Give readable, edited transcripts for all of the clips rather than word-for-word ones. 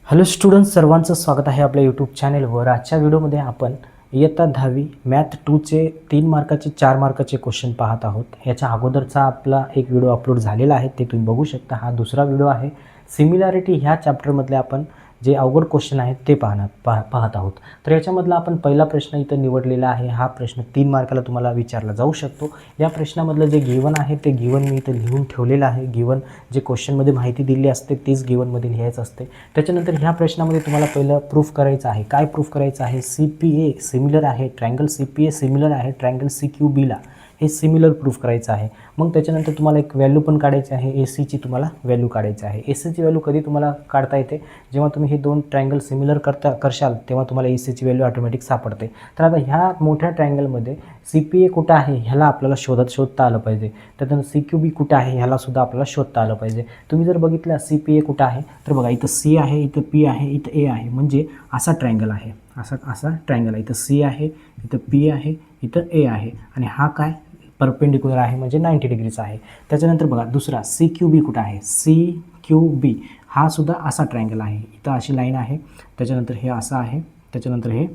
Hello students, सर्वांचं स्वागत आहे आपल्या यूट्यूब चॅनेलवर. आजच्या व्हिडिओमध्ये आपण इयत्ता 10वी मॅथ 2चे 3 मार्काचे 4 मार्काचे क्वेश्चन पाहत आहोत. याच्या अगोदरचा आपला एक व्हिडिओ अपलोड झालेला आहे, ते तुम्ही बघू शकता. हा दुसरा व्हिडिओ आहे. सिमिलॅरिटी ह्या चॅप्टरमधले आपण जे अवघड क्वेश्चन आहेत ते पाहत आहोत. तर याच्यामधला आपण पहिला प्रश्न इथं निवडलेला आहे. हा प्रश्न 3 मार्काला तुम्हाला विचारला जाऊ शकतो. या प्रश्नामधलं जे गिवन आहे ते गिवन मी इथं लिहून ठेवलेलं आहे. गिवन जे क्वेश्चनमध्ये माहिती दिली असते तीच गिवनमध्ये लिहायचं असते. त्याच्यानंतर ह्या प्रश्नामध्ये तुम्हाला पहिलं प्रूफ करायचं आहे. काय प्रूफ करायचं आहे? CPA सिमिलर आहे, ट्रायंगल CPA सिमिलर आहे ट्रायंगल CQBला, हे सिमिलर प्रूफ करायचं आहे. मग त्याच्यानंतर तुम्हाला एक व्हॅल्यू पण काढायची आहे. ACची तुम्हाला व्हॅल्यू काढायची आहे. ACची व्हॅल्यू कधी तुम्हाला काढता येते? जेव्हा तुम्ही हे दोन ट्रायंगल सिमिलर करशाल तेव्हा तुम्हाला ACची व्हॅल्यू ऑटोमॅटिक सापडते. तर आता ह्या मोठ्या ट्रायंगलमध्ये CPA कुठं आहे ह्याला आपल्याला शोधता आलं पाहिजे. त्याच्यानंतर CQB कुठं आहे ह्यालासुद्धा आपल्याला शोधता आलं पाहिजे. तुम्ही जर बघितलं CPA कुठं आहे तर बघा, इथं C आहे, इथं P आहे, इथं A आहे. म्हणजे असा ट्रायंगल आहे, असा ट्रायंगल आहे. इथं C आहे, इथं P आहे, इथं A आहे. आणि हा काय परपेंडिक्युलर आहे म्हणजे 90 डिग्रीचा आहे. त्याच्यानंतर बघा दुसरा CQB कुठं आहे? CQB हा सुद्धा असा ट्रायंगल आहे. इथं अशी लाईन आहे, त्याच्यानंतर हे असं आहे, त्याच्यानंतर हे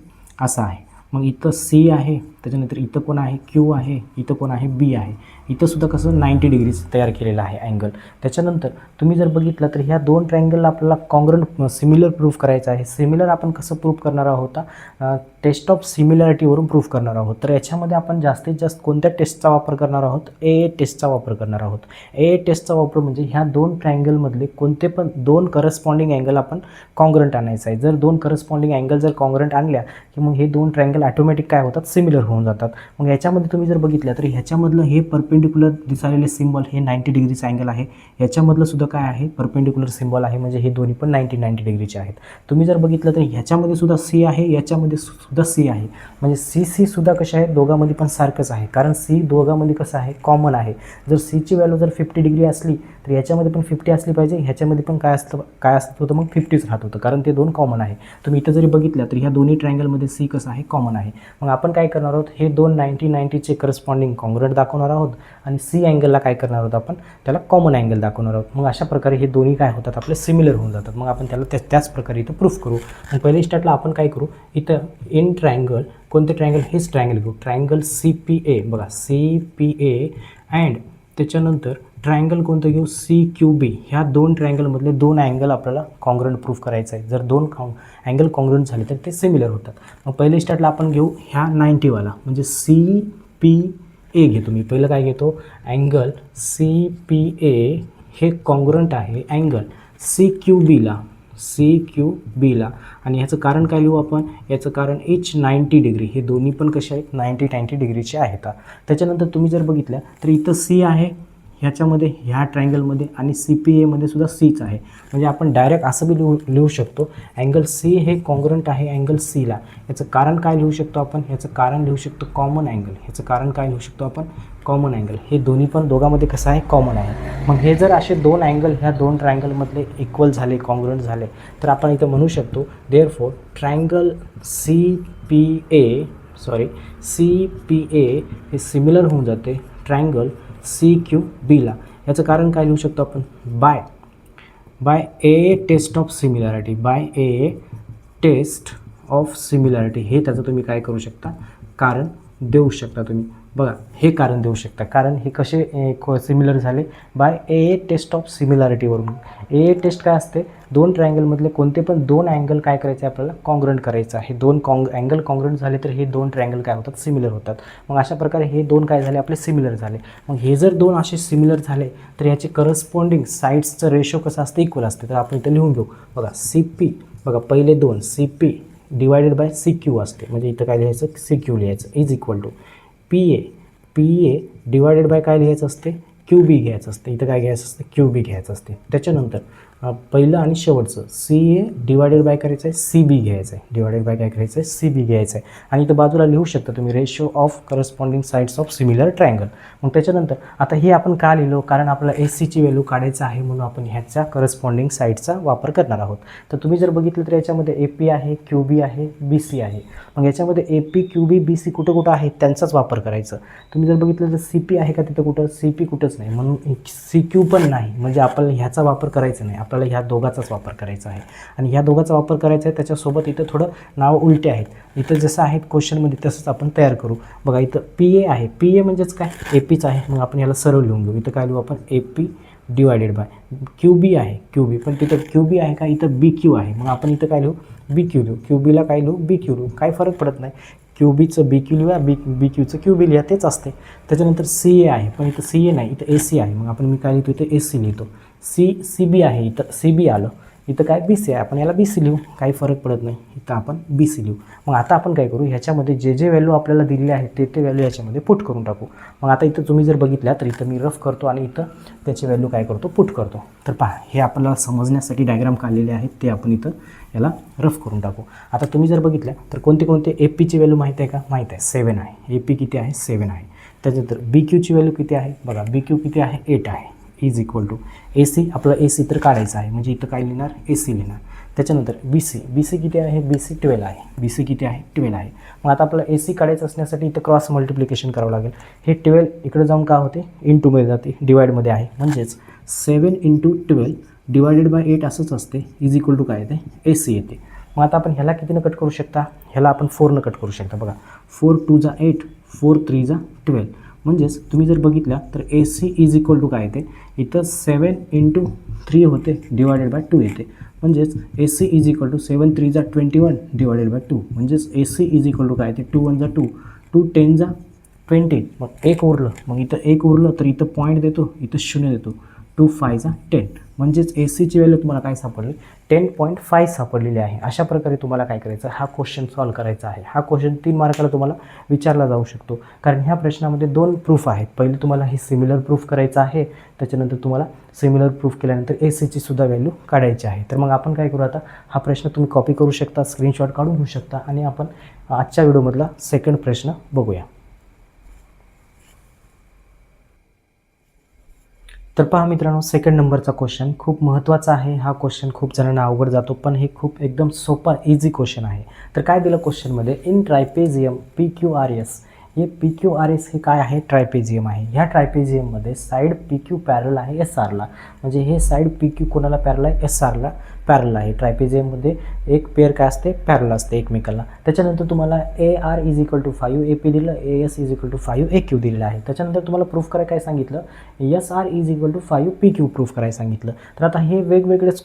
असं आहे. मग इथं C आहे, त्याच्यानंतर इथं कोण आहे? Q आहे, इथं कोण आहे? B आहे. इथंसुद्धा कसं 90 डिग्रीज तयार केलेला आहे अँगल. त्याच्यानंतर तुम्ही जर बघितलं तर ह्या दोन ट्रायंगलला आपल्याला कॉन्ग्रंट सिमिलर प्रूफ करायचं आहे. सिमिलर आपण कसं प्रूफ करणार आहोत? टेस्ट ऑफ सिमिलॅरिटीवरून प्रूफ करणार आहोत. तर याच्यामध्ये आपण जास्तीत जास्त कोणत्या टेस्टचा वापर करणार आहोत? AA टेस्टचा वापर करणार आहोत. AA टेस्टचा वापर म्हणजे ह्या दोन ट्रायंगलमधले कोणते पण दोन करस्पॉन्डिंग अँगल आपण कॉन्ग्रंट आणायचं आहे. जर दोन करस्पॉन्डिंग अँगल जर कॉन्ग्रंट आणल्या की मग हे दोन ट्रायंगल ऑटोमॅटिक काय होतात? सिमिलर होऊन जातात. मग याच्यामध्ये तुम्ही जर बघितलं तर ह्याच्यामधलं हे परपेंडिक्युलर दिसालेले सिम्बॉल हे 90 डिग्रीचा अँगल आहे. याच्यामधलं सुद्धा काय आहे? परपेंडिक्युलर सिम्बॉल आहे. म्हणजे हे दोन्ही पण 90 डिग्रीचे आहेत. तुम्ही जर बघितलं तर ह्याच्यामध्ये सुद्धा C आहे, याच्यामध्ये सुद्धा C आहे. म्हणजे C सुद्धा कशा आहे? दोघांमध्ये पण सारखंच आहे. कारण C दोघांमध्ये कसं आहे? कॉमन आहे. जर Cची व्हॅल्यू जर 50 डिग्री असली तर याच्यामध्ये पण 50 असली पाहिजे, ह्याच्यामध्ये पण काय असत होतं? मग 50च राहत होतं, कारण ते दोन कॉमन आहे. तुम्ही इथं जरी बघितलं तर ह्या दोन्ही ट्रायंगलमध्ये C कसं आहे? कॉमन आहे. मग आपण काय करणार आहोत? हे दोन 90-90चे करस्पॉन्डिंग कॉन्ग्रंट दाखवणार आहोत आणि C अँगलला काय करणार आहोत? आपण त्याला कॉमन अँगल दाखवणार आहोत. मग अशा प्रकारे हे दोन्ही काय होतात? आपले सिमिलर होऊन जातात. मग आपण त्याला त्याच प्रकारे इथं प्रूफ करू. मग पहिल्या स्टार्टला आपण काय करू? इथं इन ट्रायंगल, कोणते ट्रायंगल? हेच ट्रायंगल घेऊ, ट्रायंगल CPA. बघा CPA अँड त्याच्यानंतर ट्रायंगल कोणतं घेऊ? CQB. ह्या दोन ट्रायंगलमधले दोन अँगल आपल्याला कॉन्ग्रंट प्रूफ करायचं आहे. जर दोन अँगल कॉन्ग्रंट झाले तर ते सिमिलर होतात. मग पहिल्या स्टार्टला आपण घेऊ ह्या 90वाला म्हणजे CPA घेतो मी. पहिलं काय घेतो? अँगल CPA हे कॉन्ग्रंट आहे अँगल CQBला. आणि ह्याचं कारण काय लिहू आपण? याचं कारण H 90 डिग्री. हे दोन्ही पण कसे आहेत? 90 डिग्रीचे आहेत. त्याच्यानंतर तुम्ही जर बघितलं तर इथं C आहे ह्याच्यामध्ये, ह्या ट्रायंगलमध्ये, आणि CPAमध्ये सुद्धा Cच आहे. म्हणजे आपण डायरेक्ट असं बी लिहू शकतो, अँगल C हे कॉन्ग्रंट आहे अँगल Cला. याचं कारण काय लिहू शकतो आपण? ह्याचं कारण लिहू शकतो कॉमन अँगल. ह्याचं कारण काय लिहू शकतो आपण? Common angle. हे दोन्ही पण दोघांमध्ये कसं आहे? कॉमन आहे. मग हे जर असे दोन अँगल ह्या दोन ट्रायंगलमधले इक्वल झाले, कॉन्ग्रंट झाले, तर आपण इथं म्हणू शकतो देअरफॉर ट्रायंगल CPA हे सिमिलर होऊन जाते ट्रायंगल CQBला. याचं कारण काय लिहू शकतो आपण? By AA test of similarity. By AA test of similarity हे त्याचं तुम्ही काय करू शकता? कारण देऊ शकता तुम्ही. बघा, हे कारण देऊ शकता. कारण हे कसे सिमिलर झाले? बाय AA टेस्ट ऑफ सिमिलॅरिटीवरून. AA टेस्ट काय असते? दोन ट्रायंगलमधले कोणते पण दोन अँगल काय करायचे आपल्याला? कॉन्ग्रंट करायचं आहे. दोन अँगल कॉन्ग्रंट झाले तर हे दोन ट्रायंगल काय होतात? सिमिलर होतात. मग अशा प्रकारे हे दोन काय झाले? आपले सिमिलर झाले. मग हे जर दोन असे सिमिलर झाले तर याचे करस्पॉन्डिंग साईड्सचं रेशो कसं असतं? इक्वल असते. तर आपण इथं लिहून घेऊ. बघा CP, बघा पहिले दोन CP डिवायडेड बाय CQ असते. म्हणजे इथं काय लिहायचं? CQ लिहायचं is equal to PA divided by काय लिहायचं असते? QB घ्यायचं असते. इथं काय घ्यायचं असते? QB घ्यायचं असते. त्याच्यानंतर पहिलं आणि शेवटचं CA डिवायडेड बाय करायचं आहे CB घ्यायचं आहे. डिवायडेड बाय काय करायचं आहे? CB घ्यायचं आहे. आणि इथं बाजूला लिहू शकता तुम्ही ratio of corresponding sides of similar triangle. मग त्याच्यानंतर आता हे आपण का लिहिलो? कारण आपल्याला ACची व्हॅल्यू काढायचं आहे म्हणून आपण ह्याच्या करस्पॉन्डिंग साईडचा वापर करणार आहोत. तर तुम्ही जर बघितलं तर याच्यामध्ये AP आहे, QB आहे, BC आहे. मग याच्यामध्ये AP, QB, BC कुठं आहे त्यांचाच वापर करायचं. तुम्ही जर बघितलं तर CP आहे का तिथं? कुठं CP कुठंच नाही, म्हणून CQ पण नाही. म्हणजे आपल्याला ह्याचा वापर करायचा नाही. आपल्याला ह्या दोघाचाच वापर करायचा आहे आणि ह्या दोघाचा वापर करायचा आहे. त्याच्यासोबत इथं थोडं नाव उलटे आहेत, इथं जसं आहेत क्वेश्चनमध्ये तसंच आपण तयार करू. बघा इथं PA आहे, PA म्हणजेच काय APच आहे, मग आपण याला सरळ लिहून घेऊ. इथं काय लिहू आपण AP डिवायडेड बाय QB आहे, QB पण तिथं QB आहे का, इथं BQ आहे, मग आपण इथं काय लिहू BQ लिहू. QBला काय लिहू BQ लिहू, काय फरक पडत नाही. QBचं BQ लिहूया, BQचं QB लिहा, तेच असते. त्याच्यानंतर CA आहे, पण इथं CA नाही, इथं AC आहे, मग आपण मी काय लिहितो इथं AC लिहितो. CB आहे, इथं CB आलं, इथं काय BC आहे, आपण याला BC लिहू, काही फरक पडत नाही, इथं आपण BC लिहू. मग आता आपण काय करू, ह्याच्यामध्ये जे व्हॅल्यू आपल्याला दिलेले आहेत ते व्हॅल्यू याच्यामध्ये पुट करून टाकू. मग आता इथं तुम्ही जर बघितल्या तर इथं मी रफ करतो आणि इथं त्याची व्हॅल्यू काय करतो पुट करतो. तर पहा, हे आपल्याला समजण्यासाठी डायग्राम काढलेले आहेत, ते आपण इथं याला रफ करून टाकू. आता तुम्ही जर बघितल्या तर कोणते APची व्हॅल्यू माहीत आहे का, माहीत आहे 7 आहे. AP किती आहे 7 आहे. त्याच्यानंतर BQची व्हॅल्यू किती आहे, बघा BQ किती आहे 8 आहे. इज इक्वल टू AC, आपलं AC तर काढायचं आहे, म्हणजे इथं काय लिहिणार AC लिहिणार. त्याच्यानंतर BC किती आहे, BC 12 आहे. BC किती आहे 12 आहे. मग आता आपल्याला AC काढायचं असण्यासाठी इथं क्रॉस मल्टिप्लिकेशन करावं लागेल. हे 12 इकडे जाऊन का होते इंटूमध्ये जाते, डिवाइडमध्ये आहे, म्हणजेच 7 × 12 डिवायडेड बाय 8 असंच असते. इज इक्वल टू काय येते AC येते. मग आता आपण ह्याला कितीनं कट करू शकता, ह्याला आपण 4नं कट करू शकता. बघा 4 2 जा 8, 4 3 जा 12, म्हणजेच तुम्ही जर बघितलं तर AC इज इक्वल टू काय येते, इथं 7 × 3 होते डिवायडेड बाय 2 येते, म्हणजेच AC इज इक्वल टू 7 3 जा 21 डिवायडेड बाय 2, म्हणजेच AC इज इक्वल टू काय येते 2 1 जा 2, 2 10 जा 20, मग एक उरलं, मग इथं एक उरलं तर इथं पॉईंट देतो, इथं 0 देतो, 2 5 जा 10, म्हणजेच ACची व्हॅल्यू तुम्हाला काय सापडली 10.5 सापडलेली आहे. अशा प्रकारे तुम्हाला काय करायचं, हा क्वेश्चन सॉल्व करायचा आहे. हा क्वेश्चन 3 मार्काला तुम्हाला विचारला जाऊ शकतो, कारण ह्या प्रश्नामध्ये 2 प्रूफ आहेत. पहिले तुम्हाला हे सिमिलर प्रूफ करायचं आहे, त्याच्यानंतर तुम्हाला सिमिलर प्रूफ केल्यानंतर ACची सुद्धा व्हॅल्यू काढायची आहे. तर मग आपण काय करू, आता हा प्रश्न तुम्ही कॉपी करू शकता, स्क्रीनशॉट काढून घेऊ शकता आणि आपण आजच्या व्हिडिओमधला सेकंड प्रश्न बघूया. तर पहा मित्रांनो, सेकंड नंबरचा क्वेश्चन खूप महत्त्वाचा आहे. हा क्वेश्चन खूप जणांना अवघड जातो, पण हे खूप एकदम सोपा इझी क्वेश्चन आहे. तर काय दिलं क्वेश्चनमध्ये, इन ट्रायपेजियम PQRS, हे PQRS हे काय आहे, ट्रायपेजियम आहे. ह्या ट्रायपेजियममध्ये साईड PQ पॅरल आहे SRला, म्हणजे हे साईड PQ कोणाला पॅरल आहे, SRला पॅरल आहे. ट्रायपेजियममध्ये एक पेअर काय असते, पॅरल असते एकमेकाला. त्याच्यानंतर तुम्हाला AR is equal to 5 AP दिलं, AS is equal to 5 AQ दिलेलं आहे. त्याच्यानंतर तुम्हाला प्रूफ करायला काय सांगितलं, SR is equal to 5 PQ proof करायला सांगितलं. तर आता हे वेगवेगळेच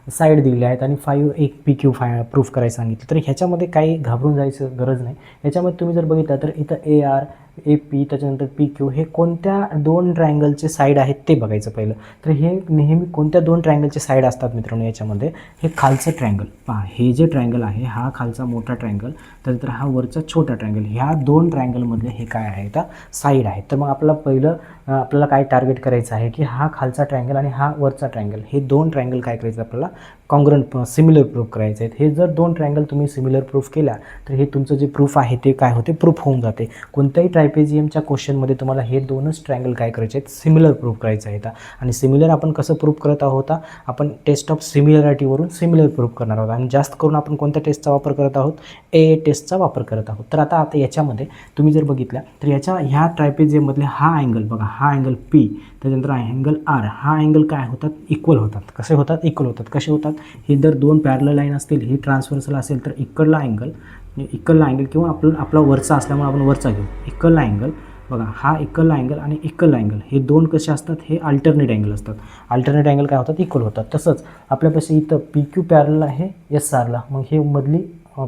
साईड दिलेले आहेत आणि 5 PQ प्रूफ करायला सांगितलं. तर ह्याच्यामध्ये काही घाबरून जायचं गरज नाही. ह्याच्यामध्ये तुम्ही जर बघितलं तर इथं AR AP त्याच्यानंतर PQ हे कोणत्या 2 ट्रायंगलचे साईड आहेत ते बघायचं पहिलं. तर हे नेहमी कोणत्या 2 ट्रायंगलचे साईड असतात मित्रांनो याच्यामध्ये, हे खालचं ट्रायंगल पहा, हे जे ट्रायंगल आहे हा खालचा मोठा ट्रायंगल, त्यानंतर हा वरचा छोटा ट्रायंगल, ह्या 2 ट्रायंगलमधले हे काय आहे, आता साईड आहे. तर मग आपल्याला काय टार्गेट करायचं आहे की हा खालचा ट्रायंगल आणि हा वरचा ट्रायंगल, हे 2 ट्रायंगल काय करायचं आपल्याला कॉन्ग्रंट सिमिलर प्रूफ करायचे आहेत. हे जर 2 ट्रायंगल तुम्ही सिमिलर प्रूफ केला तर हे तुमचं जे प्रूफ आहे ते काय होते, प्रूफ होऊन जाते. कोणत्याही ट्रायपेजियमच्या क्वेश्चनमध्ये तुम्हाला हे 2च ट्रायंगल काय करायचे आहेत, सिमिलर प्रूफ करायचं आहे. आणि सिमिलर आपण कसं प्रूफ करत आहोत, आपण टेस्ट ऑफ सिमिलॅरिटीवरून सिमिलर प्रूफ करणार आहोत आणि जास्त करून आपण कोणत्या टेस्टचा वापर करत आहोत, AA टेस्टचा वापर करत आहोत. तर आता याच्यामध्ये तुम्ही जर बघितलं तर ह्या ट्रायपेजियममधले हा अँगल बघा, हा अँगल P, त्याच्यानंतर अँगल R, हा अँगल काय होतात, इक्वल होतात. कसे होतात, इक्वल होतात. कसे होतात, हे जर 2 पॅरलल लाईन असतील, हे ट्रान्सव्हर्सल असेल तर इकडला अँगल किंवा आपला वरचा असल्यामुळे आपण वरचा घेऊ, इक्वलला अँगल बघा, हा इक्वलला अँगल आणि इक्वलला अँगल हे 2 कसे असतात, हे अल्टरनेट अँगल असतात. अल्टरनेट अँगल काय होतात, इक्वल होतात. तसंच आपल्यापाशी इथं PQ पॅरल आहे SRला, मग हे मधली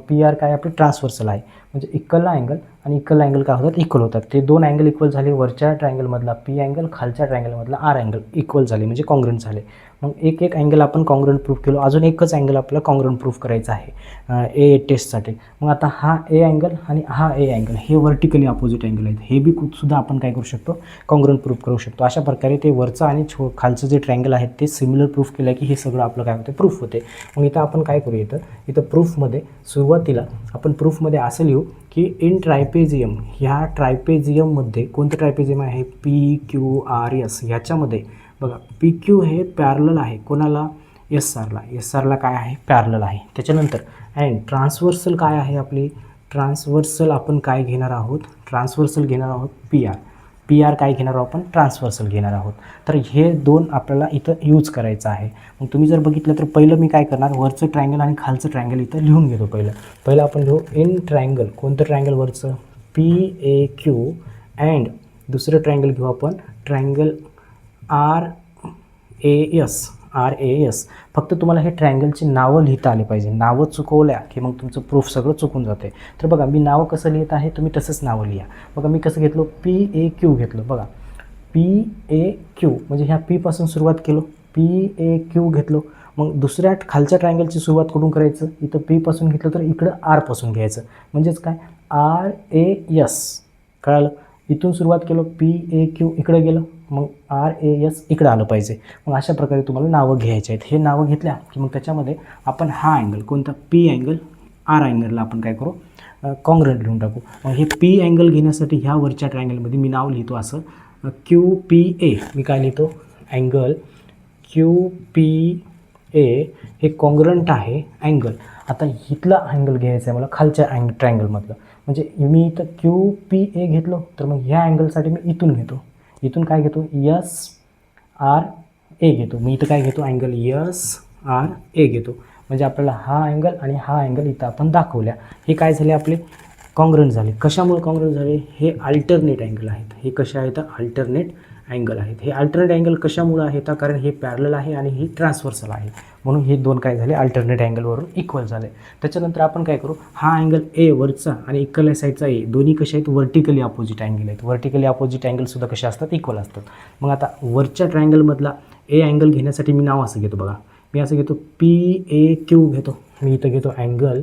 PR काय आपली ट्रान्सव्हर्सल आहे, म्हणजे इक्वलला अँगल आणि इक्वल अँगल काय होतात, इक्वल होतात. ते 2 अँगल इक्वल झाले, वरच्या ट्रायंगलमधला P अँगल, खालच्या ट्रायंगलमधला R अँगल इक्वल झाले, म्हणजे कॉन्ग्रंट झाले. मग एक अँगल आपण कॉन्ग्रंट प्रूफ केलो, अजून एकच अँगल आपल्याला कॉन्ग्रंट प्रूफ करायचा आहे AA टेस्टसाठी. मग आता हा A अँगल आणि हा A अँगल हे व्हर्टिकली अपोजिट अँगल आहेत, हे बी सुद्धा आपण काय करू शकतो, कॉन्ग्रंट प्रूफ करू शकतो. अशा प्रकारे ते वरचं आणि खालचं जे ट्रायंगल आहेत ते सिमिलर प्रूफ केलं की हे सगळं आपलं काय होतं, प्रूफ होते. मग इथं आपण काय करू, इथं प्रूफमध्ये सुरुवातीला आपण प्रूफमध्ये असं लिहू की इन ट्रायपेजियम, ह्या ट्रायपेजियममध्ये कोणतं ट्रायपेजियम आहे, PQRS. ह्याच्यामध्ये बघा PQ हे पॅरलल आहे कोणाला, SRला काय आहे, पॅरलल आहे. त्याच्यानंतर अँड ट्रान्सव्हर्सल काय आहे आपली, ट्रान्सव्हर्सल आपण काय घेणार आहोत, ट्रान्सव्हर्सल घेणार आहोत पी आर काय घेणार आहोत आपण, ट्रान्सव्हर्सल घेणार आहोत. तर हे दोन आपल्याला इथं यूज करायचं आहे. मग तुम्ही जर बघितलं तर पहिलं मी काय करणार, वरचं ट्रायंगल आणि खालचं ट्रायंगल इथं लिहून घेतो. पहिलं आपण लिहू इन ट्रायंगल, कोणतं ट्रायंगल वरचं, PAQ, अँड दुसरं ट्रायंगल घेऊ आपण ट्रायंगल RAS. फक्त तुम्हाला हे ट्रायंगलची नावं लिहिता आली पाहिजे. नावं चुकवल्या की मग तुमचं प्रूफ सगळं चुकून जाते. तर बघा मी नावं कसं लिहित आहे, तुम्ही तसंच नावं लिहा. बघा मी कसं घेतलो, PAQ घेतलं. बघा PAQ म्हणजे ह्या P पासून सुरुवात केलो, PAQ घेतलो. मग दुसऱ्या खालच्या ट्रायंगलची सुरुवात कुठून करायचं, इथं P पासून घेतलं तर इकडं R पासून घ्यायचं. म्हणजेच काय, RAS. कळालं, इथून सुरुवात केलं, PAQ इकडं गेलं, मग RAS इकडं आलं पाहिजे. मग अशा प्रकारे तुम्हाला नावं घ्यायचे आहेत. हे नावं घेतल्या की मग त्याच्यामध्ये आपण हा अँगल कोणता, P अँगल, R अँगलला आपण काय करू, कॉन्ग्रंट लिहून टाकू. मग हे P अँगल घेण्यासाठी ह्या वरच्या ट्रायंगलमध्ये मी नाव लिहितो असं QPA. मी काय लिहितो, अँगल QPA हे कॉन्ग्रंट आहे अँगल. आता इथला अँगल घ्यायचा आहे मला खालच्या ट्रायंगलमधलं. म्हणजे मी इथं QPA घेतलो तर मग ह्या अँगलसाठी मी इथून घेतो, इथून काय घेतो, SRA घेतो. मी इथं काय घेतो, अँगल SRA घेतो. म्हणजे आपल्याला हा अँगल आणि हा अँगल इथं आपण दाखवल्या. हे काय झाले, आपले कॉन्ग्रंट झाले. कशामुळे कॉन्ग्रंट झाले, हे अल्टरनेट अँगल आहेत. हे कसे आहेत, अल्टरनेट अँगल आहेत. हे अल्टरनेट अँगल कशामुळे आहेत, कारण हे पॅरलल आहे आणि हे ट्रान्सव्हर्सल आहे. म्हणून हे दोन काय झाले, अल्टरनेट अँगलवरून इक्वल झाले. त्याच्यानंतर आपण काय करू, हा अँगल A वरचा आणि इक्वल साईडचा A दोन्ही कसे आहेत, वर्टिकली अपोजिट अँगल आहेत. वर्टिकली अपोजिट अँगलसुद्धा कसे असतात, इक्वल असतात. मग आता वरच्या ट्रायंगलमधला A अँगल घेण्यासाठी मी नाव असं घेतो. बघा मी असं घेतो, PAQ घेतो. मी इथं घेतो अँगल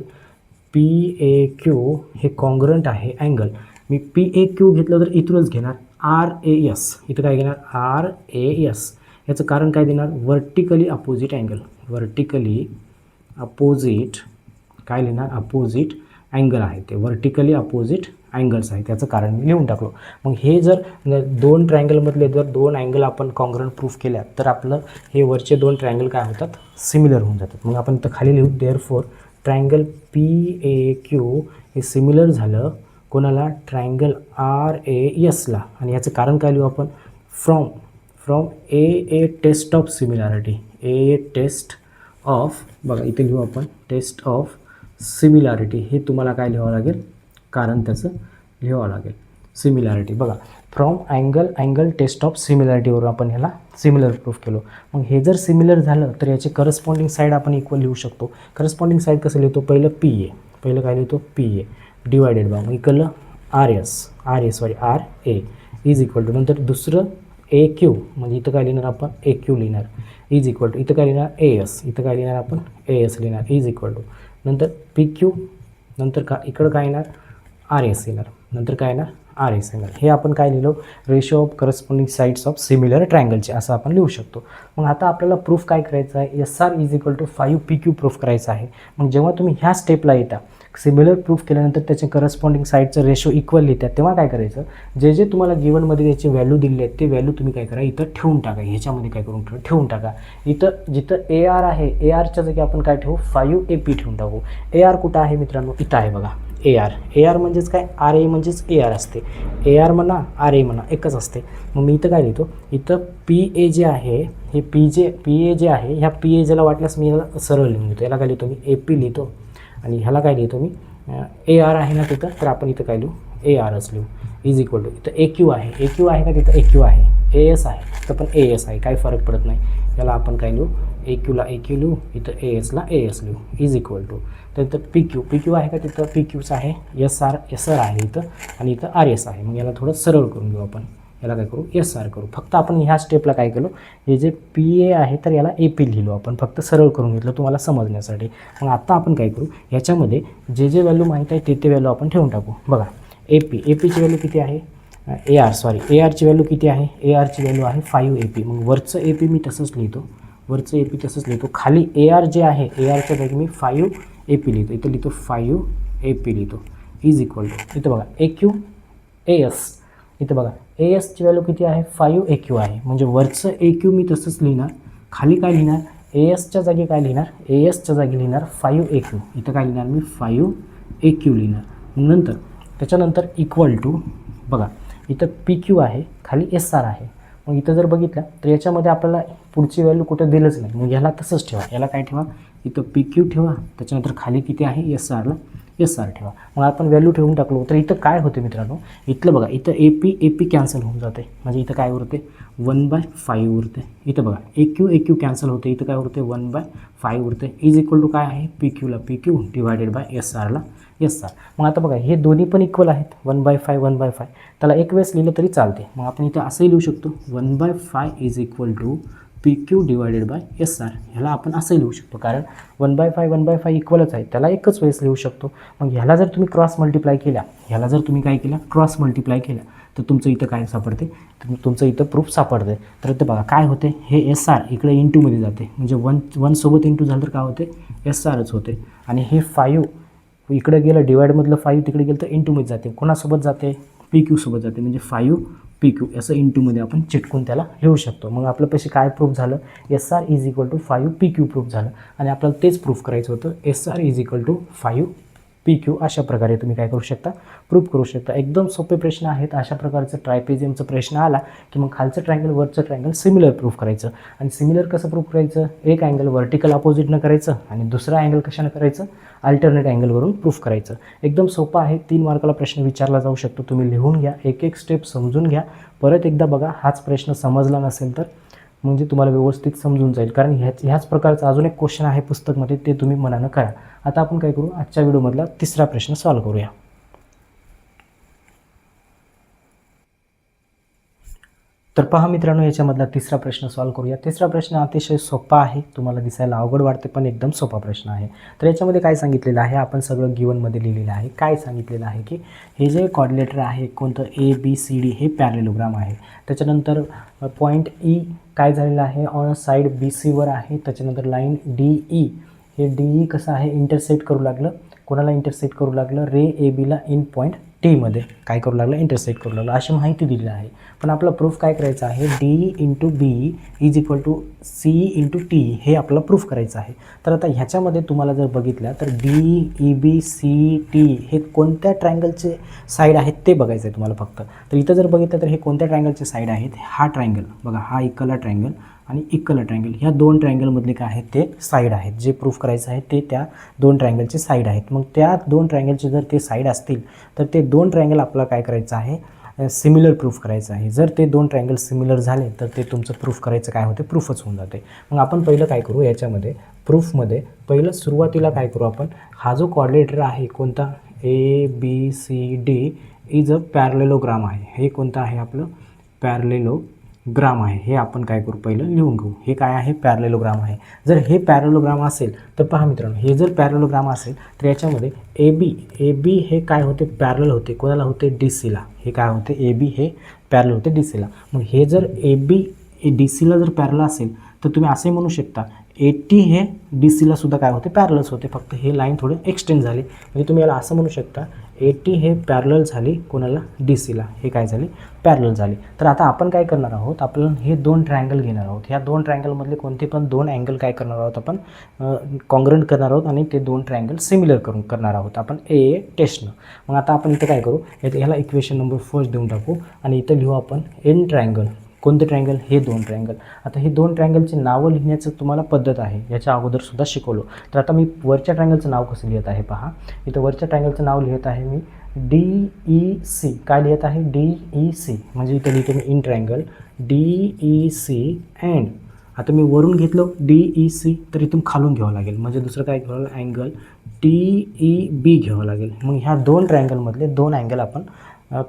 PAQ हे कॉन्ग्रंट आहे अँगल. मी PAQ घेतलं तर इथूनच घेणार RAS. इथं काय घेणार, RAS. याचं कारण काय देणार, vertically opposite angle. Vertically opposite काय लिहिणार, अपोजिट अँगल आहे ते, वर्टिकली अपोजिट अँगल्स आहेत. त्याचं कारण मी लिहून टाकलो. मग हे जर दोन ट्रायंगलमधले जर दोन अँगल आपण कॉन्ग्रंट प्रूफ केल्या तर आपलं हे वरचे दोन ट्रायंगल काय होतात, सिमिलर होऊन जातात. मग आपण इथं खाली लिहू, देअरफॉर ट्रायंगल PAQ हे सिमिलर झालं कोणाला, ट्रायंगल RASला. आणि याचं कारण काय लिहू आपण, from A test of similarity. A test of, बघा इथे लिहू आपण टेस्ट ऑफ सिमिलॅरिटी. हे तुम्हाला काय लिहावं लागेल, कारण त्याचं लिहावं लागेल सिमिलॅरिटी. बघा फ्रॉम अँगल टेस्ट ऑफ सिमिलॅरिटीवरून आपण ह्याला सिमिलर प्रूफ केलो. मग हे जर सिमिलर झालं तर याचे करस्पॉन्डिंग साईड आपण इक्वल लिहू शकतो. करस्पॉन्डिंग साईड कसं लिहितो, पहिलं पहिलं काय लिहितो, PA divided by equal RA is equal to, नंतर दुसरं AQ म्हणजे इथं काय लिहिणार आपण, AQ लिहिणार इज इक्वल टू, इथं काय लिहिणार AS, इथं काय लिहिणार आपण AS लिहिणार इज इक्वल टू, नंतर PQ, नंतर का इकडं काय येणार RS येणार, नंतर काय येणार RS येणार. हे आपण काय लिहिलो, ratio of corresponding sides of similar ट्रायंगलचे असं आपण लिहू शकतो. मग आता आपल्याला प्रूफ काय करायचं आहे, SR is equal to 5PQ proof करायचं आहे. मग जेव्हा तुम्ही ह्या स्टेपला येता, सिमिलर प्रूफ केल्यानंतर त्याचे करस्पॉन्डिंग साईडचं रेशो इक्वल लिहितात, तेव्हा काय करायचं, जे तुम्हाला गिवनमध्ये त्याचे व्हॅल्यू दिले आहेत ते व्हॅल्यू तुम्ही काय करा, इथं ठेवून टाका. ह्याच्यामध्ये काय करून ठेवून टाका. इथं जिथं AR आहे, ARच्या जागी आपण काय ठेवू, 5AP ठेवून टाकू. AR कुठं आहे मित्रांनो, इथं आहे बघा. AR म्हणजेच काय, RA म्हणजेच AR असते. AR म्हणा RA म्हणा एकच असते. मग मी इथं काय लिहितो, इथं PA जे आहे हे PA जे आहे, ह्या PA ज्याला वाटल्यास मी याला सरळ लिहून घेतो. याला काय लिहितो मी, AP लिहितो. आणि ह्याला काय लिहितो मी, AR आहे ना तिथं, तर आपण इथं काय लिहू, ARच लिहू इज इक्वल टू, इथं AQ आहे, AQ आहे का तिथं, AQ आहे. AS आहे तर पण AS आहे, काही फरक पडत नाही. याला आपण काय लिहू, AQला AQ लिहू, इथं ASला AS लिहू इज इक्वल टू, तर PQ आहे का तिथं, PQच आहे. SR आहे इथं आणि इथं RS आहे. मग याला थोडं सरळ करून घेऊ आपण, याला काय करू, SR करू. फक्त आपण ह्या स्टेपला काय केलं, हे जे PA आहे तर याला AP लिहिलो आपण, फक्त सरळ करून घेतलं तुम्हाला समजण्यासाठी. मग आता आपण काय करू, ह्याच्यामध्ये जे व्हॅल्यू माहीत आहे ते व्हॅल्यू आपण ठेवून टाकू. बघा APची व्हॅल्यू किती आहे, ARची व्हॅल्यू किती आहे, ARची व्हॅल्यू आहे 5AP. मग वरचं AP मी तसंच लिहितो, खाली AR जे आहे, ARच्या जागी मी 5AP लिहितो. इथं लिहितो 5AP लिहितो इज इक्वल टू, इथं बघा AQ AS, इथं बघा ASची व्हॅल्यू किती आहे, 5AQ आहे. म्हणजे वरचं AQ मी तसंच लिहिणार, खाली काय लिहिणार, ASच्या जागी काय लिहिणार, ASच्या जागी लिहिणार 5AQ. इथं काय लिहिणार मी, 5AQ लिहिणार. नंतर त्याच्यानंतर इक्वल टू, बघा इथं PQ आहे, खाली SR आहे. मग इथं जर बघितलं तर याच्यामध्ये आपल्याला पुढची व्हॅल्यू कुठं दिलंच नाही. मग याला तसंच ठेवा. याला काय ठेवा, इथं PQ ठेवा, त्याच्यानंतर खाली किती आहे SRला SR ठेवा. मग आपण व्हॅल्यू ठेवून टाकलो तर इथं काय होते मित्रांनो, इथलं बघा, इथं AP कॅन्सल होऊन जाते. म्हणजे इथं काय उरते 1/5 उरते. इथं बघा AQ कॅन्सल होते, इथं काय उरते 1/5 उरते. इज इक्वल टू काय आहे, PQला PQ डिवायडेड बाय SRला SR. मग आता बघा हे दोन्ही पण इक्वल आहेत, 1/5 त्याला एक वेळेस लिहिलं तरी चालते. मग आपण इथं असंही लिहू शकतो 1/5 is equal to PQ divided by SR. ह्याला आपण असंही लिहू शकतो, कारण 1/5 इक्वलच आहे, त्याला एकच वेळेस लिहू शकतो. मग ह्याला जर तुम्ही क्रॉस मल्टिप्लाय केल्या, ह्याला जर तुम्ही काय केलं क्रॉस मल्टिप्लाय केल्या, तर तुमचं इथं काय सापडते, तुमचं इथं प्रूफ सापडते. तर इथं बघा काय होते, हे SR इकडे इंटूमध्ये जाते, म्हणजे 1 सोबत इंटू झालं तर काय होते SRच होते. आणि हे 5 इकडे गेलं, डिवाइडमधलं 5 तिकडे गेलं तर इंटूमध्ये जाते. कोणासोबत जाते, PQ सोबत जाते, म्हणजे 5PQ असं इंटूमध्ये आपण चिटकून त्याला लिहू शकतो. मग आपलं पैसे काय प्रूफ झालं, SR is equal to 5PQ proof झालं. आणि आपल्याला तेच प्रूफ करायचं होतं, SR is equal to 5PQ. अशा प्रकारे तुम्ही काय करू शकता, प्रूफ करू शकता. एकदम सोपे प्रश्न आहेत. अशा प्रकारचं ट्रायपेजियमचा प्रश्न आला की मग खालचं ट्रायंगल वरचं ट्रायंगल सिमिलर प्रूफ करायचं. आणि सिमिलर कसं प्रूफ करायचं, एक अँगल व्हर्टिकल अपोजिटनं करायचं आणि दुसरा अँगल कशानं करायचं, अल्टरनेट अँगलवरून प्रूफ करायचं. एकदम सोपं आहे. 3 मार्काला प्रश्न विचारला जाऊ शकतो. तुम्ही लिहून घ्या, एक एक स्टेप समजून घ्या, परत एकदा बघा. हाच प्रश्न समजला नसेल तर म्हणजे तुम्हाला व्यवस्थित समजून जाईल, कारण ह्याच प्रकारचा अजून एक क्वेश्चन आहे पुस्तकमध्ये, ते तुम्ही मनानं करा. आता आपण काय करू, आजच्या व्हिडिओमधला तिसरा प्रश्न सॉल्व्ह करूया. तर पहा मित्रांनो, याच्यामधला तिसरा प्रश्न सॉल्व्ह करूया. तिसरा प्रश्न अतिशय सोपा आहे, तुम्हाला दिसायला अवघड वाटते पण एकदम सोपा प्रश्न आहे. तर याच्यामध्ये काय सांगितलेलं आहे, आपण सगळं गिवनमध्ये लिहिलेलं आहे. काय सांगितलेलं आहे की हे जे कॉर्डिनेटर आहे कोणतं ABCD हे पॅरेलोग्राम आहे. त्याच्यानंतर पॉईंट E काय झालेलं आहे, ऑन साईड BCवर आहे. त्याच्यानंतर लाईन DE, हे DE कसं आहे, इंटरसेक्ट करू लागलं, कोणाला इंटरसेक्ट करू लागलं, रे ABला इन पॉईंट Tमध्ये काय करू लागलं, इंटरसेक्ट करू लागलं, अशी माहिती दिली आहे. पण आपला प्रूफ काय करायचा आहे, DE into BE is equal to CE into TE हे आपलं प्रूफ करायचं आहे. तर आता ह्याच्यामध्ये तुम्हाला जर बघितलं तर DEBCT हे कोणत्या ट्रायंगलचे साईड आहेत ते बघायचं आहे तुम्हाला फक्त. तर इथं जर बघितलं तर हे कोणत्या ट्रायंगलचे साईड आहेत, हा ट्रायंगल बघा, हा इक्वला ट्रायंगल आणि इक्वला ट्रायंगल, ह्या दोन ट्रायंगलमधले काय आहेत ते साईड आहेत. जे प्रूफ करायचं आहे ते त्या दोन ट्रायंगलचे साईड आहेत. मग त्या दोन ट्रायंगलचे जर ते साईड असतील तर ते दोन ट्रायंगल आपल्याला काय करायचं आहे, सिमिलर प्रूफ करायचं आहे. जर ते दोन ट्रायंगल सिमिलर झाले तर ते तुमचं प्रूफ करायचं काय होते, प्रूफच होऊन जाते. मग आपण पहिलं काय करू, याच्यामध्ये प्रूफमध्ये पहिलं सुरुवातीला काय करू आपण, हा जो कॉर्डिनेटर आहे कोणता ABCD इज अ पॅरलेलोग्राम आहे. हे कोणतं आहे आपलं, पॅरलेलोग्राम आहे. हे आपण काय करू, पहिलं लिहून घेऊ. हे काय आहे, पॅरलेलोग्राम आहे. जर हे पॅरलेलोग्राम असेल तर पहा मित्रांनो, हे जर पॅरलेलोग्राम असेल तर याच्यामध्ये AB हे काय होते, पॅरल होते, कोणाला होते, DCला. हे काय होते, AB हे पॅरल होते DCला. मग हे जर AB DCला जर पॅरल असेल तर तुम्ही असे म्हणू शकता AT हे DCला सुद्धा काय होते, पॅरलच होते, फक्त हे लाईन थोडे एक्सटेंड झाली. म्हणजे तुम्ही याला असं म्हणू शकता AT हे पॅरलल झाली कोणाला, DCला. हे काय झाले, पॅरलल झाले. तर आता आपण काय करणार आहोत, आपण हे दोन ट्रायंगल घेणार आहोत. ह्या दोन ट्रायंगलमधले कोणते पण दोन अँगल काय करणार आहोत, आपण कॉन्ग्रंट करणार आहोत आणि ते दोन ट्रायंगल सिमिलर करणार आहोत आपण टेस्टनं. मग आता आपण इथं काय करू, ह्याला इक्वेशन नंबर 1 देऊन टाकू आणि इथं लिहू आपण एन ट्रायंगल. कोणते ट्रायंगल, हे दोन ट्रायंगल. आता हे दोन ट्रायंगलचे नावं लिहिण्याचं तुम्हाला पद्धत आहे, याच्या अगोदरसुद्धा शिकवलो. तर आता मी वरच्या ट्रायंगलचं नाव कसं लिहित आहे पहा. इथं वरच्या ट्रायंगलचं नाव लिहित आहे मी DEC. काय लिहित आहे, DEC. म्हणजे इथं लिहितो मी इन ट्रायंगल DEC अँड आता मी वरून घेतलो DEC तर इथून खालून घ्यावं लागेल, म्हणजे दुसरं काय घ्यावं लागेल, अँगल TEB घ्यावं लागेल. मग ह्या दोन ट्रायंगलमधले दोन अँगल आपण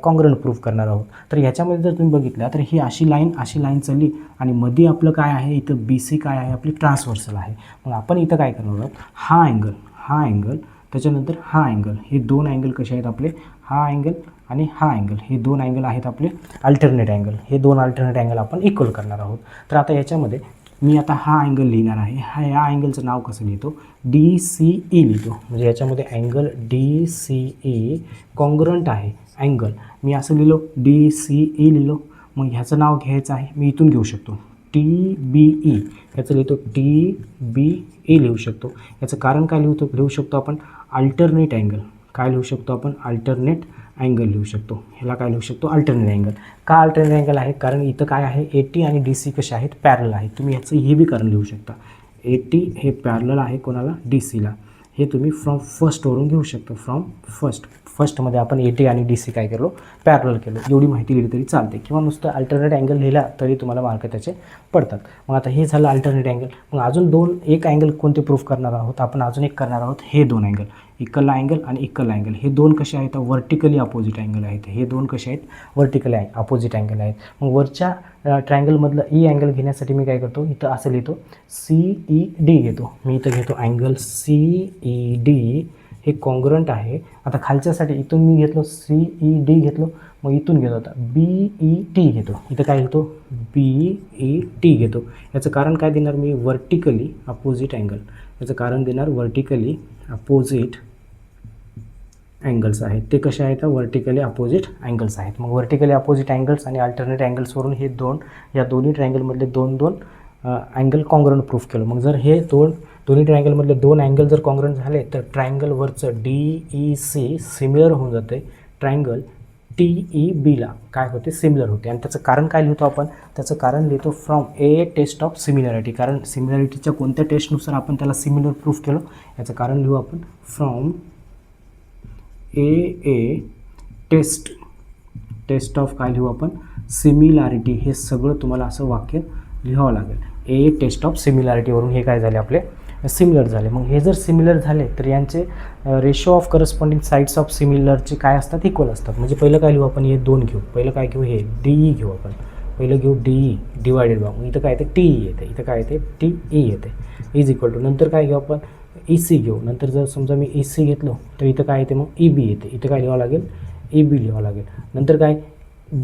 कॉन्ग्रंट प्रूफ करणार आहोत. तर ह्याच्यामध्ये जर तुम्ही बघितलं तर ही अशी लाईन चालली आणि मध्ये आपलं काय आहे, इथं BC काय आहे, आपली ट्रान्सव्हर्सल आहे. मग आपण इथं काय करणार आहोत, हा अँगल त्याच्यानंतर हा अँगल, हे दोन अँगल कसे आहेत आपले, हा अँगल आणि हा अँगल, हे दोन अँगल आहेत आपले अल्टरनेट अँगल. हे दोन अल्टरनेट अँगल आपण इक्वल करणार आहोत. तर आता याच्यामध्ये मी आता हा अँगल लिहिणार आहे. या अँगलचं नाव कसं लिहितो, DCE लिहितो. म्हणजे याच्यामध्ये अँगल DCE कॉन्ग्रंट आहे अँगल. मी असं लिहिलो DCE लिहिलो. मग ह्याचं नाव घ्यायचं आहे, मी इथून घेऊ शकतो TBE. ह्याचं लिहितो TBE लिहू शकतो. याचं कारण काय लिहू शकतो आपण, अल्टरनेट अँगल. काय लिहू शकतो आपण, अल्टरनेट अँगल लिहू शकतो. ह्याला काय लिहू शकतो, अल्टरनेट अँगल. का अल्टरनेट अँगल आहे, कारण इथं काय आहे, AT आणि DC कसे आहेत, पॅरलल आहेत. तुम्ही ह्याचं हे बी कारण लिहू शकता, AT हे पॅरलल आहे कोणाला, DCला. हे तुम्ही फ्रॉम फर्स्टवरून घेऊ शकता, फ्रॉम फर्स्टमध्ये आपण AT आणि DC काय केलो, पॅरलल केलं. एवढी माहिती लिहिली तरी चालते, किंवा नुसतं अल्टरनेट अँगल लिहिला तरी तुम्हाला मार्क त्याचे पडतात. मग आता हे झालं अल्टरनेट अँगल. मग अजून एक अँगल कोणते प्रूफ करणार आहोत आपण, अजून एक करणार आहोत हे दोन अँगल, इक्वल अँगल आणि इक्वल अँगल. हे दोन कसे आहेत, वर्टिकली अपोजिट अँगल आहेत. हे दोन कसे आहेत, वर्टिकली अपोजिट अँगल आहेत. मग वरच्या ट्रायंगलमधलं ई अँगल घेण्यासाठी मी काय करतो, इथं असं लिहितो CED घेतो. मी इथं घेतो अँगल CED, हे कॉन्ग्रंट आहे. आता खालच्यासाठी इथून मी घेतलो CED घेतलो, मग इथून घेतो आता BET घेतो. इथं काय घेतो, BET घेतो. याचं कारण काय देणार मी, वर्टिकली अपोजिट अँगल. याचं कारण देणार वर्टिकली अपोजिट अँगल्स आहेत. ते कसे आहेत, वर्टिकली अपोजिट अँगल्स आहेत. मग वर्टिकली अपोजिट अँगल्स आणि अल्टरनेट अँगल्सवरून हे या दोन्ही ट्रायंगलमधले दोन अँगल कॉन्ग्रंट प्रूफ केलं. मग जर हे दोन्ही ट्रायंगलमधले दोन अँगल जर कॉन्ग्रंट झाले तर ट्रायंगलवरचं DEC सिमिलर होऊन जाते, ट्रायंगल TEBला काय होते, सिमिलर होते. आणि त्याचं कारण काय लिहितो आपण, त्याचं कारण लिहितो from a test of similarity. कारण सिमिलॅरिटीच्या कोणत्या टेस्टनुसार आपण त्याला सिमिलर प्रूफ केलं, याचं कारण लिहू आपण फ्रॉम ए टेस्ट ऑफ काय लिहू आपण, सिमिलॅरिटी. हे सगळं तुम्हाला असं वाक्य लिहावं लागेल. ए टेस्ट ऑफ सिमिलॅरिटीवरून हे काय झाले, आपले सिमिलर झाले. मग हे जर सिमिलर झाले तर यांचे ratio of corresponding sides of सिमिलरचे काय असतात, इक्वल असतात. म्हणजे पहिलं काय लिहू आपण, हे दोन घेऊ. पहिलं काय घेऊ, हे DE घेऊ आपण. पहिलं घेऊ DE डिवायडेड बाय, इथं काय येते TE येते, इथं काय येते TE येते, इज इक्वल टू. नंतर काय घेऊ आपण, EC घेऊ. नंतर जर समजा मी EC घेतलो तर इथं काय येते, मग EB येते. इथं काय लिहावं लागेल, EB लिहावं लागेल. नंतर काय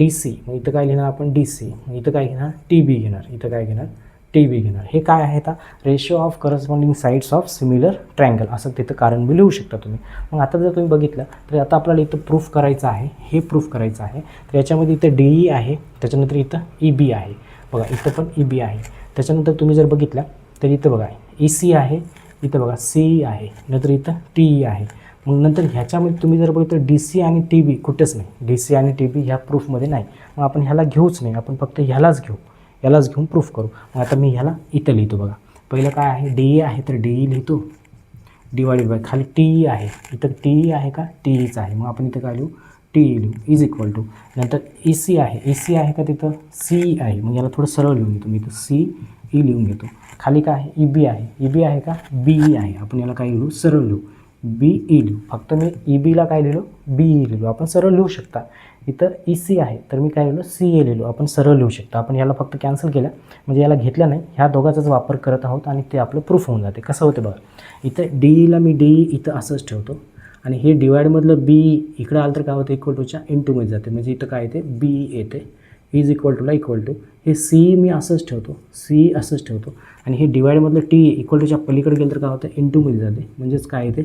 DC, मग इथं काय लिहिणार आपण, DC. मग इथं काय घेणार, TB घेणार. इथं काय घेणार, TB घेणार. हे काय आहे, आता ratio of corresponding sides of similar triangle, असं तिथं कारण बी लिहू शकता तुम्ही. मग आता जर तुम्ही बघितलं तर आता आपल्याला इथं प्रूफ करायचं आहे, हे प्रूफ करायचं आहे. तर याच्यामध्ये इथं DE आहे, त्याच्यानंतर इथं EB आहे. बघा इथं पण EB आहे. त्याच्यानंतर तुम्ही जर बघितलं तर इथं बघा EC आहे, इथं बघा CE आहे, नंतर इथं TE आहे. मग नंतर ह्याच्यामध्ये तुम्ही जर बघितलं DC आणि TB कुठेच नाही, DC आणि TB ह्या प्रूफमध्ये नाही. मग आपण ह्याला घेऊच नाही, आपण फक्त ह्यालाच घेऊन प्रूफ करू. मग आता मी ह्याला इथं लिहितो. बघा पहिलं काय आहे, DE आहे तर DE लिहितो डिवायडेड बाय, खाली TE आहे, इथं TE आहे का, TEच आहे. मग आपण इथं काय लिहू, TE लिहू, इज इक्वल टू. नंतर EC आहे का, तिथं CE आहे. मग याला थोडं सरळ लिहून घेतो मी, इथं CE लिहून घेतो. खाली काय आहे, EB आहे का, BE आहे. आपण याला काय लिहू, सरळ लिहू, BE लिहू. फक्त मी EBला काय लिहिलो, BE लिहिलो. आपण सरळ लिहू शकता. इथं EC आहे तर मी काय लिहिलो, CA लिहिलो. आपण सरळ लिहू शकता. आपण याला फक्त कॅन्सल केलं, म्हणजे याला घेतलं नाही, ह्या दोघांचाच वापर करत आहोत आणि ते आपलं प्रूफ होऊन जाते. कसं होते बघा, इथं DEला मी DE इथं असंच ठेवतो आणि हे डिवाइडमधलं BE इकडं आलं तर काय होतं, इक्वल टूच्या इंटूमध्ये जाते. म्हणजे इथं काय येते, BE येते, इज इक्वल टूला इक्वल टू. हे CE मी असंच ठेवतो, CE असंच ठेवतो आणि हे डिवाइडमधलं TE इक्वल टूच्या पलीकडे गेलं तर काय होतं, इंटूमध्ये जाते. म्हणजेच काय येते,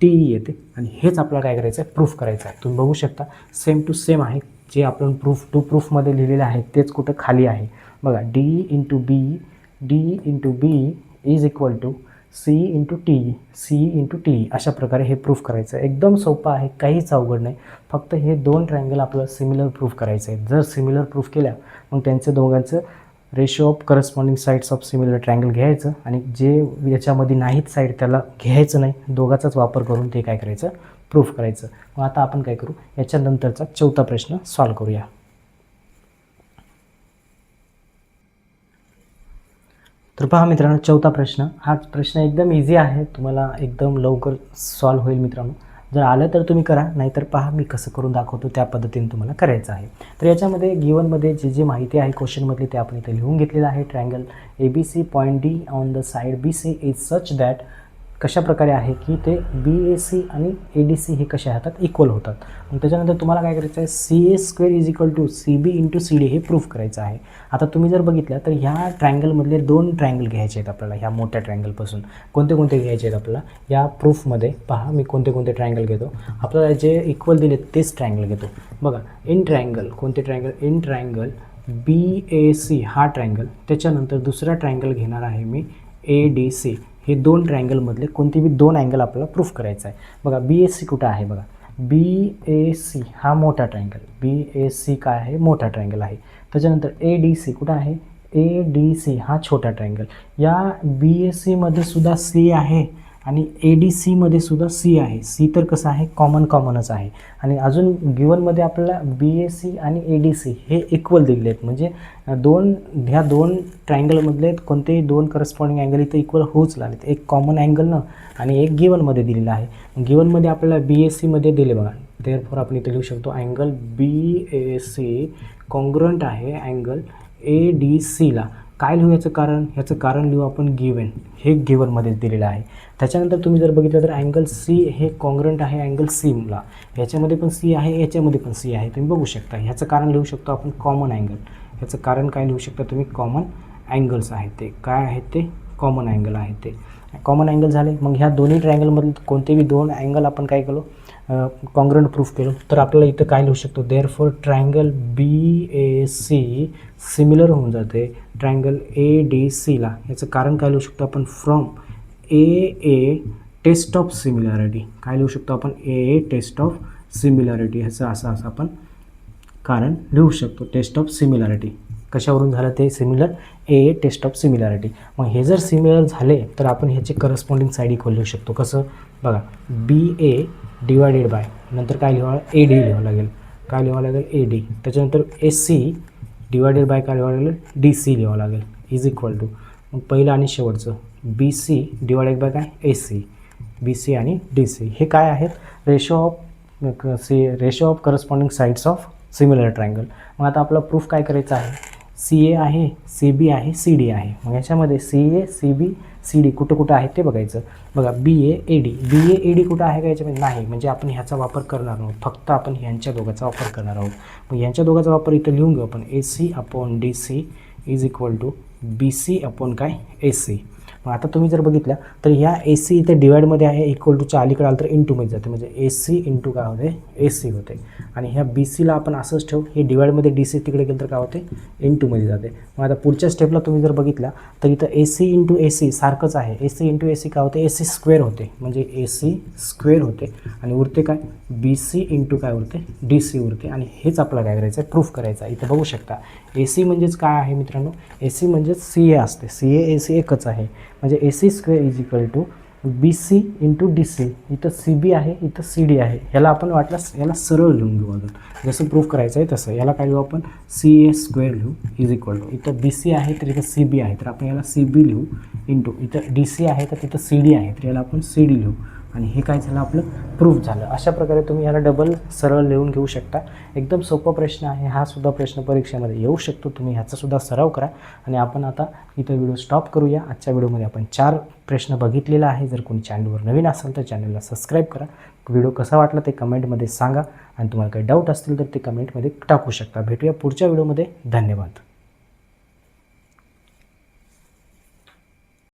TE येते. आणि हेच आपल्याला काय करायचं आहे, प्रूफ करायचं आहे. तुम्ही बघू शकता सेम टू सेम आहे. जे आपण प्रूफमध्ये लिहिलेले आहे तेच कुठं खाली आहे. बघा DE into BE is equal to CE into TE अशा प्रकारे हे प्रूफ करायचं आहे. एकदम सोपं आहे, काहीच अवघड नाही. फक्त हे दोन ट्रायंगल आपल्याला सिमिलर प्रूफ करायचं आहे. जर सिमिलर प्रूफ केल्या मग त्यांचं दोघांचं ratio of corresponding sides of similar triangle घ्यायचं आणि जे याच्यामध्ये नाहीत साईड त्याला घ्यायचं नाही, दोघांचाच वापर करून ते काय करायचं, प्रूफ करायचं. मग आता आपण काय करू, याच्यानंतरचा चौथा प्रश्न सॉल्व करूया. तर पहा मित्रांनो, चौथा प्रश्न, हा प्रश्न एकदम इझी आहे, तुम्हाला एकदम लवकर सॉल्व होईल मित्रांनो. जर आलं तर तुम्ही करा, नाहीतर पहा मी कसं करून दाखवतो त्या पद्धतीने तुम्हाला करायचं आहे. तर याच्यामध्ये गिवनमध्ये जी माहिती आहे क्वेश्चनमधली ते आपण इथे लिहून घेतलेलं आहे. Triangle ABC point D on the side BC is such that, कशा प्रकारे आहे की ते BAC आणि ADC हे कसे राहतात, इक्वल होतात. मग त्याच्यानंतर तुम्हाला काय करायचं आहे, CA² is equal to CB into CD हे प्रूफ करायचं आहे. आता तुम्ही जर बघितलं तर ह्या ट्रायंगलमधले दोन ट्रायंगल घ्यायचे आहेत आपल्याला. ह्या मोठ्या ट्रायंगलपासून कोणते घ्यायचे आहेत आपल्याला, या प्रूफमध्ये पहा मी कोणते ट्रायंगल घेतो. आपल्याला जे इक्वल दिले तेच ट्रायंगल घेतो. बघा इन ट्रायंगल, कोणते ट्रायंगल, इन ट्रायंगल BAC हा ट्रायंगल, त्याच्यानंतर दुसरा ट्रायंगल घेणार आहे मी ADC. हे दोन ट्रायंगलमधले कोणतेही दोन अँगल आपल्याला प्रूफ करायचं आहे. बघा BAC कुठं आहे, बघा BAC हा मोठा ट्रायंगल, BAC काय आहे, मोठा ट्रायंगल आहे. त्याच्यानंतर ADC कुठं आहे, ADC हा छोटा ट्रायंगल. या BAC मध्ये सुद्धा C आहे आणि ADC मध्ये सुद्धा C आहे. C तर कसं आहे, कॉमनच आहे. आणि अजून गिवनमध्ये आपल्याला BAC आणि ADC हे इक्वल दिलेले आहेत, म्हणजे ह्या दोन ट्रायंगलमधले कोणतेही दोन करस्पॉन्डिंग अँगल इथं इक्वल होऊच लागलेत. एक कॉमन अँगलनं आणि एक गिवनमध्ये दिलेला आहे. गिवनमध्ये आपल्याला BAC मध्ये दिले बघा, देअरफॉर आपण इथं लिहू शकतो अँगल BAC कॉन्ग्रुएंट आहे अँगल ADCला. काय लिहू याचं कारण लिहू आपण गिवन, हे गिवनमध्येच दिलेलं आहे. त्याच्यानंतर तुम्ही जर बघितलं तर अँगल C हे कॉन्ग्रुएंट आहे अँगल Cला. ह्याच्यामध्ये पण C आहे, याच्यामध्ये पण C आहे, तुम्ही बघू शकता. ह्याचं कारण लिहू शकतो आपण कॉमन अँगल. ह्याचं कारण काय लिहू शकता तुम्ही, कॉमन अँगल्स आहेत ते. काय आहेत ते, कॉमन अँगल आहेत ते. कॉमन अँगल झाले. मग ह्या दोन्ही ट्रायंगलमधले कोणतेही दोन अँगल आपण काय केलो, कॉन्ग्रुएंट प्रूफ केलो. तर आपल्याला इथं काय लिहू शकतो, देअरफॉर ट्रायंगल BAC सिमिलर होऊन जाते ट्रायंगल ADCला. याचं कारण काय लिहू शकतो आपण, from AA test of similarity. काय लिहू शकतो आपण, AA टेस्ट ऑफ सिमिलॅरिटी. ह्याचं असं आपण कारण लिहू शकतो, टेस्ट ऑफ सिमिलॅरिटी. कशावरून झालं ते similar, AA test of similarity. मग हे जर सिमिलर झाले तर आपण ह्याचे करस्पॉन्डिंग साईड इक्वल लिहू शकतो. कसं बघा, BA डिवायडेड बाय नंतर काय लिहावं, AD लिहावं लागेल. काय लिहावं लागेल, AD. त्याच्यानंतर AC डिवायडेड बाय काय लिहावं लागेल, DC लिहावं लागेल, इज इक्वल टू. मग पहिलं आणि शेवटचं BC डिवायडेड बाय काय, AC. BC आणि DC हे काय आहेत, ratio of corresponding sides of similar triangle. मग आता आपला प्रूफ काय करायचा आहे, CA आहे, CB आहे, CD आहे. मग याच्यामध्ये CA CB CD कुठं आहे ते बघायचं. बघा BA AD कुठं आहे का याच्यामध्ये, नाही, म्हणजे आपण ह्याचा वापर करणार आहोत, फक्त आपण ह्यांच्या दोघांचा वापर करणार आहोत. मग ह्यांच्या दोघांचा वापर इथं लिहून घेऊ आपण, AC upon DC is equal to BC upon काय, AC. मग आता तुम्ही जर बघितलं तर ह्या AC इथे डिवाइडमध्ये आहे, इक्वल टूच्या अलीकडे आलं तर इंटूमध्ये जाते, म्हणजे AC इंटू काय होते, AC होते. आणि ह्या BCला आपण असंच ठेवू, हे डिवाइडमध्ये DC तिकडे गेलं तर काय होते, इंटूमध्ये जाते. मग आता पुढच्या स्टेपला तुम्ही जर बघितला तर इथं AC इंटू AC सारखंच आहे. AC इंटू AC काय होते, AC स्क्वेअर होते, म्हणजे AC स्क्वेअर होते. आणि उरते काय, BC इंटू काय उरते, DC उरते. आणि हेच आपल्याला काय करायचं आहे, प्रूफ करायचं आहे. इथं बघू शकता AC म्हणजेच काय आहे मित्रांनो, AC म्हणजेच CA असते, CA AC एकच आहे. म्हणजे AC square is equal to BC into DC. इथं CB आहे, इथं CD आहे. ह्याला आपण वाटल्यास याला सरळ लिहून घेऊ अजून, जसं प्रूफ करायचं आहे तसं. याला काय लिहू आपण, CA स्क्वेअर लिहू इज इक्वल टू, इथं BC आहे तर इथं CB आहे तर आपण याला CB लिहू, इंटू इथं DC आहे तर तिथं CD आहे तर याला आपण CD लिहू. आणि हे काय झालं, आपलं प्रूफ झालं. अशा प्रकारे तुम्ही याला डबल सरळ लिहून घेऊ शकता. एकदम सोपा प्रश्न आहे हा, सुद्धा प्रश्न परीक्षेमध्ये येऊ शकतो. तुम्ही ह्याचासुद्धा सराव करा. आणि आपण आता इथं व्हिडिओ स्टॉप करूया. आजच्या व्हिडिओमध्ये आपण 4 प्रश्न बघितलेला आहे. जर कोणी चॅनलवर नवीन असेल तर चॅनलला सबस्क्राईब करा. व्हिडिओ कसा वाटला ते कमेंटमध्ये सांगा आणि तुम्हाला काही डाऊट असतील तर ते कमेंटमध्ये टाकू शकता. भेटूया पुढच्या व्हिडिओमध्ये. धन्यवाद.